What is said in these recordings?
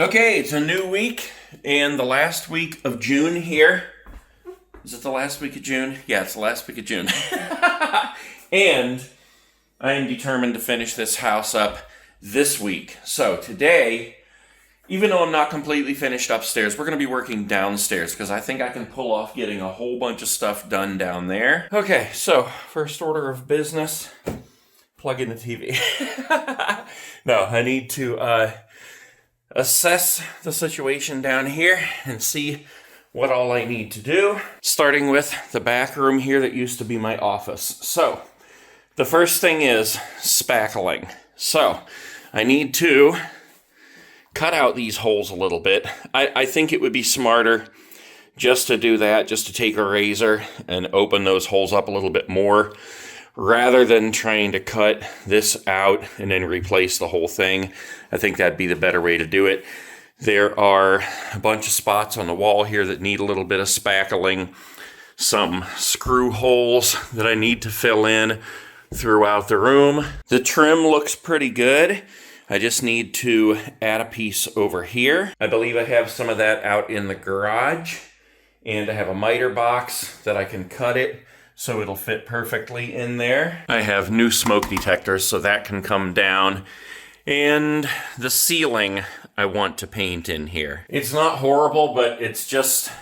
Okay, it's a new week and the last week of June here. Is it the last week of June? Yeah, it's the last week of June. And I am determined to finish this house up this week. So today, even though I'm not completely finished upstairs, we're going to be working downstairs because I think I can pull off getting a whole bunch of stuff done down there. Okay, so first order of business, plug in the TV. No, I need to assess the situation down here and see what all I need to do. Starting with the back room here that used to be my office. So, the first thing is spackling. So, I need to cut out these holes a little bit. I think it would be smarter just to do that, just to take a razor and open those holes up a little bit more, rather than trying to cut this out and then replace the whole thing. I think that'd be the better way to do it. There are a bunch of spots on the wall here that need a little bit of spackling, some screw holes that I need to fill in throughout the room. The trim looks pretty good. I just need to add a piece over here. I believe I have some of that out in the garage, and I have a miter box that I can cut it so it'll fit perfectly in there. I have new smoke detectors, so that can come down. And the ceiling I want to paint in here. It's not horrible, but it's just,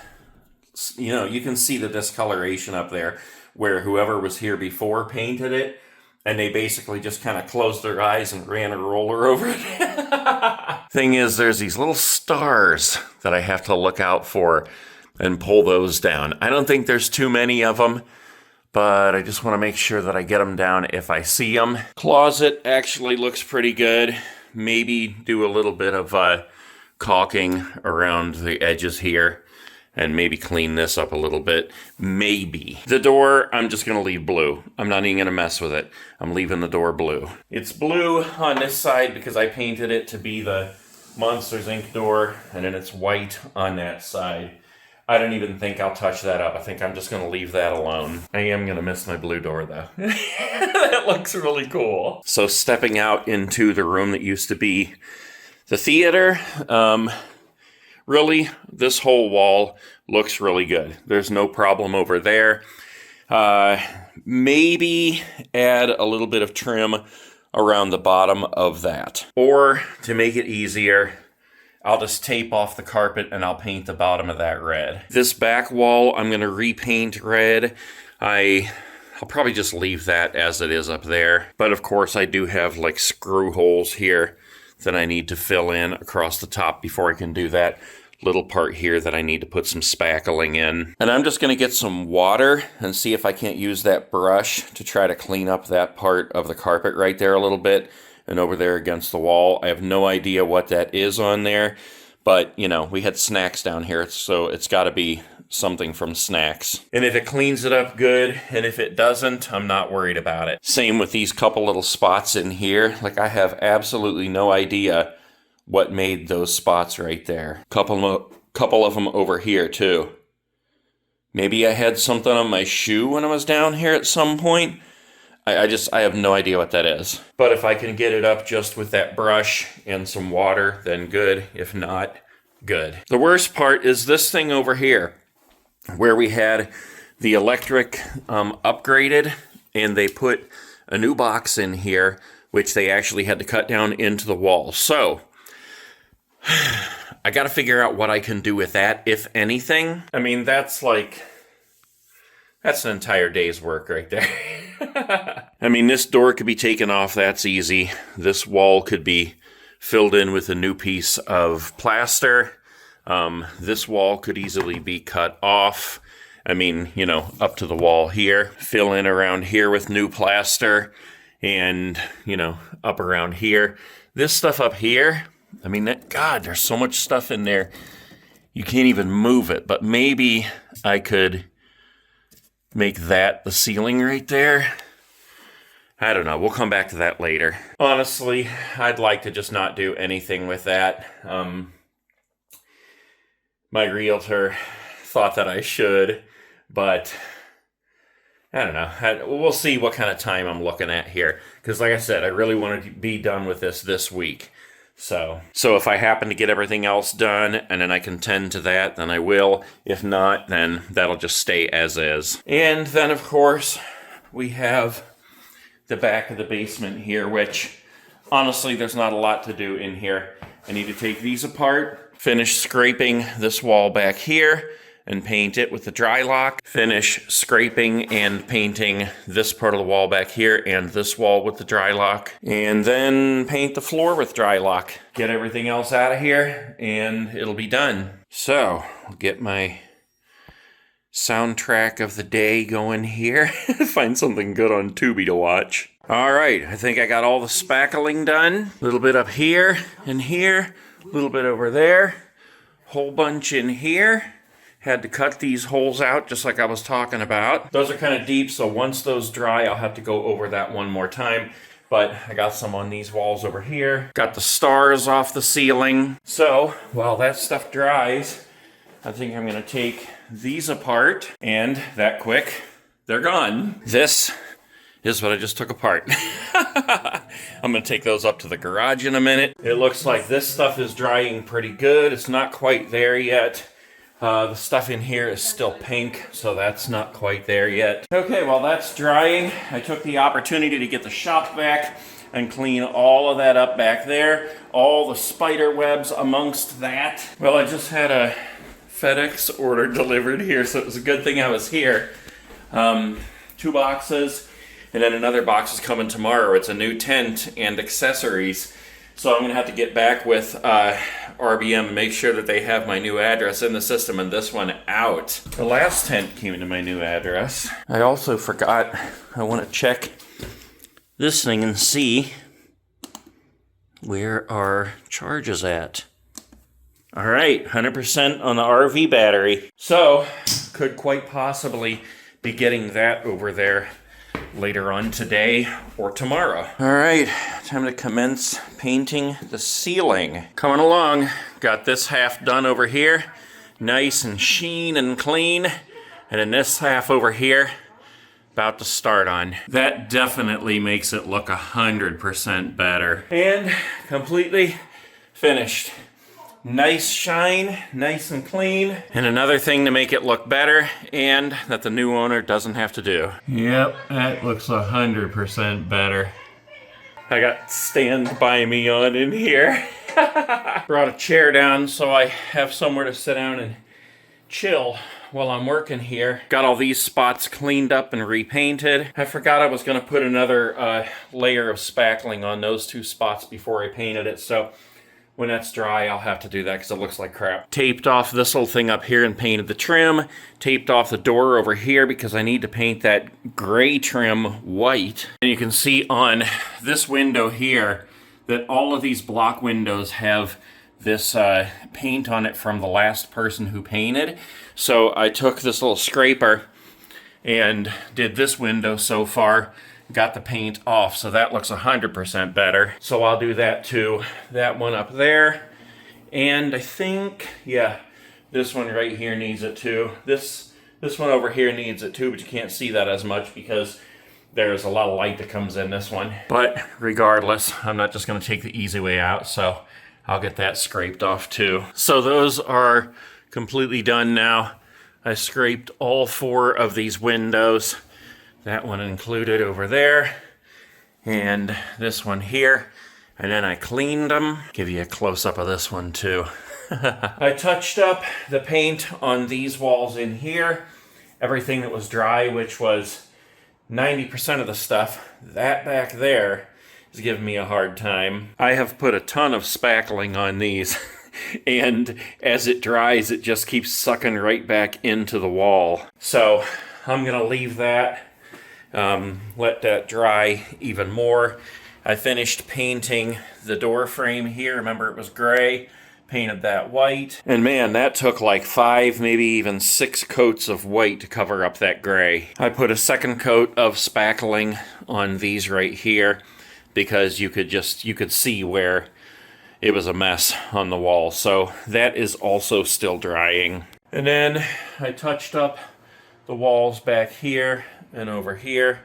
you know, you can see the discoloration up there where whoever was here before painted it, and they basically just kind of closed their eyes and ran a roller over it. Thing is, there's these little stars that I have to look out for and pull those down. I don't think there's too many of them, but I just want to make sure that I get them down if I see them. Closet actually looks pretty good. Maybe do a little bit of caulking around the edges here and maybe clean this up a little bit. Maybe. The door, I'm just going to leave blue. I'm not even going to mess with it. I'm leaving the door blue. It's blue on this side because I painted it to be the Monsters Inc. door, and then it's white on that side. I don't even think I'll touch that up. I think I'm just going to leave that alone. I am going to miss my blue door, though. That looks really cool. So stepping out into the room that used to be the theater, really, this whole wall looks really good. There's no problem over there. Maybe add a little bit of trim around the bottom of that. Or, to make it easier, I'll just tape off the carpet and I'll paint the bottom of that red. This back wall, I'm going to repaint red. I'll probably just leave that as it is up there. But of course, I do have like screw holes here that I need to fill in across the top before I can do that little part here that I need to put some spackling in. And I'm just going to get some water and see if I can't use that brush to try to clean up that part of the carpet right there a little bit. And over there against the wall. I have no idea what that is on there, but, you know, we had snacks down here, so it's got to be something from snacks. And if it cleans it up good, and if it doesn't, I'm not worried about it. Same with these couple little spots in here. Like, I have absolutely no idea what made those spots right there. Couple of them over here, too. Maybe I had something on my shoe when I was down here at some point. I have no idea what that is. But if I can get it up just with that brush and some water, then good. If not, good. The worst part is this thing over here, where we had the electric upgraded, and they put a new box in here, which they actually had to cut down into the wall. So, I gotta figure out what I can do with that, if anything. I mean, that's an entire day's work right there. I mean, this door could be taken off, that's easy. This wall could be filled in with a new piece of plaster. This wall could easily be cut off. I mean, you know, up to the wall here. Fill in around here with new plaster. And, you know, up around here. This stuff up here, I mean, God, there's so much stuff in there. You can't even move it. But maybe I could make that the ceiling right there. I don't know. We'll come back to that later. Honestly, I'd like to just not do anything with that. My realtor thought that I should, but I don't know. We'll see what kind of time I'm looking at here. Because like I said, I really want to be done with this week. So if I happen to get everything else done and then I can tend to that, then I will. If not, then that'll just stay as is. And then, of course, we have the back of the basement here, which honestly, there's not a lot to do in here. I need to take these apart, finish scraping this wall back here, and paint it with the dry lock. Finish scraping and painting this part of the wall back here and this wall with the dry lock. And then paint the floor with dry lock. Get everything else out of here and it'll be done. So, I'll get my soundtrack of the day going here. Find something good on Tubi to watch. Alright, I think I got all the spackling done. A little bit up here and here. A little bit over there. Whole bunch in here. Had to cut these holes out just like I was talking about. Those are kind of deep, so once those dry, I'll have to go over that one more time. But I got some on these walls over here. Got the stars off the ceiling. So, while that stuff dries, I think I'm gonna take these apart, and that quick, they're gone. This is what I just took apart. I'm gonna take those up to the garage in a minute. It looks like this stuff is drying pretty good. It's not quite there yet. The stuff in here is still pink, so that's not quite there yet. Okay, while that's drying, I took the opportunity to get the shop vac and clean all of that up back there. All the spider webs amongst that. Well, I just had a FedEx order delivered here, so it was a good thing I was here. 2 boxes, and then another box is coming tomorrow. It's a new tent and accessories. So I'm going to have to get back with RBM and make sure that they have my new address in the system and this one out. The last tent came into my new address. I also forgot, I want to check this thing and see where our charge is at. All right, 100% on the RV battery. So, could quite possibly be getting that over there later on today or tomorrow. All right, time to commence painting the ceiling. Coming along, got this half done over here, nice and sheen and clean, and then this half over here, about to start on. That definitely makes it look 100% better. And completely finished. Nice shine, nice and clean. And another thing to make it look better and that the new owner doesn't have to do. Yep, that looks 100% better. I got stand by me on in here. Brought a chair down so I have somewhere to sit down and chill while I'm working here. Got all these spots cleaned up and repainted. I forgot I was gonna put another layer of spackling on those 2 spots before I painted it, so when that's dry, I'll have to do that because it looks like crap. Taped off this little thing up here and painted the trim. Taped off the door over here because I need to paint that gray trim white. And you can see on this window here that all of these block windows have this paint on it from the last person who painted. So I took this little scraper and did this window so far. Got the paint off, so that looks 100% better. So I'll do that too. That one up there. And I think, yeah, this one right here needs it too. This one over here needs it too, but you can't see that as much because there's a lot of light that comes in this one. But regardless, I'm not just gonna take the easy way out, so I'll get that scraped off too. So those are completely done now. I scraped all 4 of these windows. That one included over there, and this one here, and then I cleaned them. Give you a close-up of this one too. I touched up the paint on these walls in here, everything that was dry, which was 90% of the stuff. That back there is giving me a hard time. I have put a ton of spackling on these, and as it dries, it just keeps sucking right back into the wall. So I'm gonna leave that. Let that dry even more. I finished painting the door frame here. Remember, it was gray. Painted that white. And man, that took like 5, maybe even 6 coats of white to cover up that gray. I put a second coat of spackling on these right here because you could see where it was a mess on the wall. So that is also still drying. And then I touched up the walls back here and over here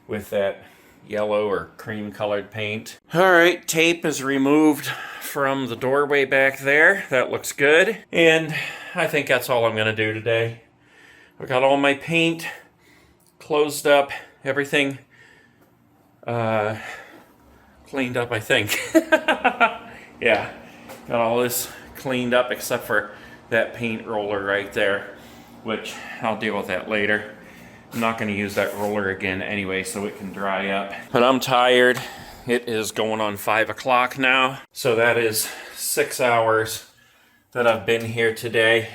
with that yellow or cream colored paint. All right, tape is removed from the doorway back there. That looks good. And I think that's all I'm going to do today. I've got all my paint closed up, everything cleaned up, I think. Yeah, got all this cleaned up except for that paint roller right there, which I'll deal with that later. I'm not going to use that roller again anyway, so it can dry up. But I'm tired. It is going on 5 o'clock now, so that is 6 hours that I've been here today.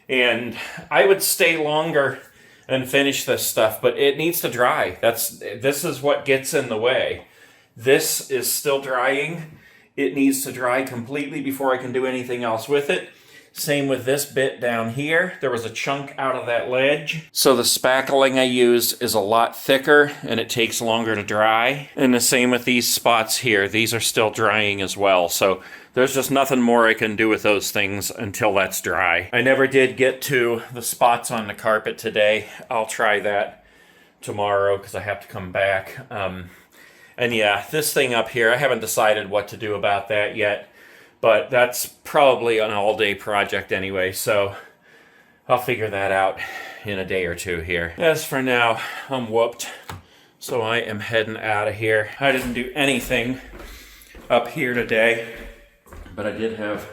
And I would stay longer and finish this stuff, but it needs to dry. This is what gets in the way. This is still drying. It needs to dry completely before I can do anything else with it. Same with this bit down here. There was a chunk out of that ledge. So the spackling I used is a lot thicker and it takes longer to dry. And the same with these spots here. These are still drying as well. So there's just nothing more I can do with those things until that's dry. I never did get to the spots on the carpet today. I'll try that tomorrow because I have to come back. And yeah, this thing up here, I haven't decided what to do about that yet. But that's probably an all-day project anyway, so I'll figure that out in a day or two here. As for now, I'm whooped, so I am heading out of here. I didn't do anything up here today, but I did have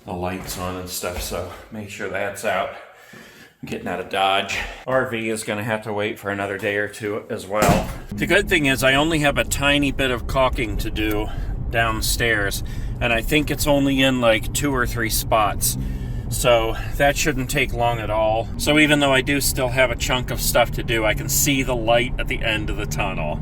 the lights on and stuff, so make sure that's out. I'm getting out of Dodge. RV is going to have to wait for another day or two as well. The good thing is I only have a tiny bit of caulking to do downstairs, and I think it's only in like 2 or 3 spots, so that shouldn't take long at all. So even though I do still have a chunk of stuff to do, I can see the light at the end of the tunnel.